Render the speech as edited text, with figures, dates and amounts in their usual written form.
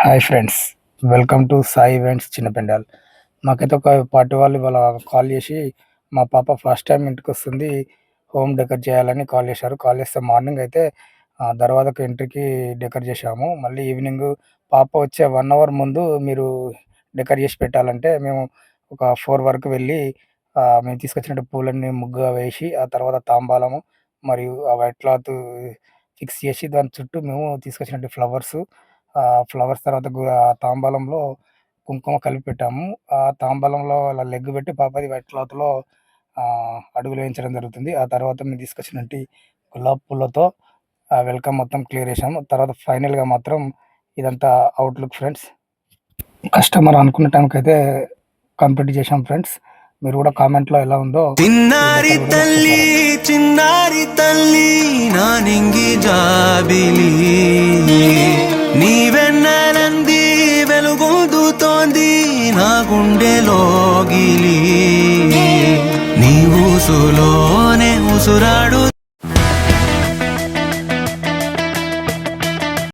Hi friends, welcome to Sai events చిన్నపెండాల్. మాకైతే ఒక పార్టీ వాళ్ళు ఇవాళ కాల్ చేసి, మా పాప ఫస్ట్ టైం ఇంటికొస్తుంది, హోమ్ డెకర్ చేయాలని కాల్ చేశారు. కాల్ చేస్తే మార్నింగ్ అయితే దర్వాజాకు ఎంట్రీకి డెకర్ చేశాము. మళ్ళీ ఈవినింగ్ పాప వచ్చే 1 అవర్ ముందు మీరు డెకర్ చేసి పెట్టాలంటే, మేము ఒక 4 వరకు వెళ్ళి మేము తీసుకొచ్చినట్టు పూలన్నీ ముగ్గుగా వేసి, ఆ తర్వాత తాంబాలము మరియు ఆ వైట్ క్లాత్ ఫిక్స్ చేసి, దాని చుట్టూ మేము తీసుకొచ్చినట్టు ఫ్లవర్స్ తర్వాత తాంబూలంలో కుంకుమ కలిపి పెట్టాము. ఆ తాంబూలంలో అలా లెగ్ పెట్టి పాపది వైట్ క్లాత్‌లో అడుగులు వేయించడం జరుగుతుంది. ఆ తర్వాత మేము తీసుకొచ్చినట్టి గులాబీ పూలతో వెల్కమ్ మొత్తం క్లియర్ చేశాము. తర్వాత ఫైనల్‌గా మాత్రం ఇదంతా అవుట్‌లుక్ ఫ్రెండ్స్. కస్టమర్ అనుకున్న టైంకైతే కంప్లీట్ చేశాం ఫ్రెండ్స్. మీరు కూడా కామెంట్‌లో ఎలా ఉందో చిన్నారి తల్లి చిన్నారి తల్లి నా నింగి జాబిలి నీవెన్నెలంది వెలుగొందుతోంది నా గుండెలోగిలి నీ ఊసులోనే ఉసురాడు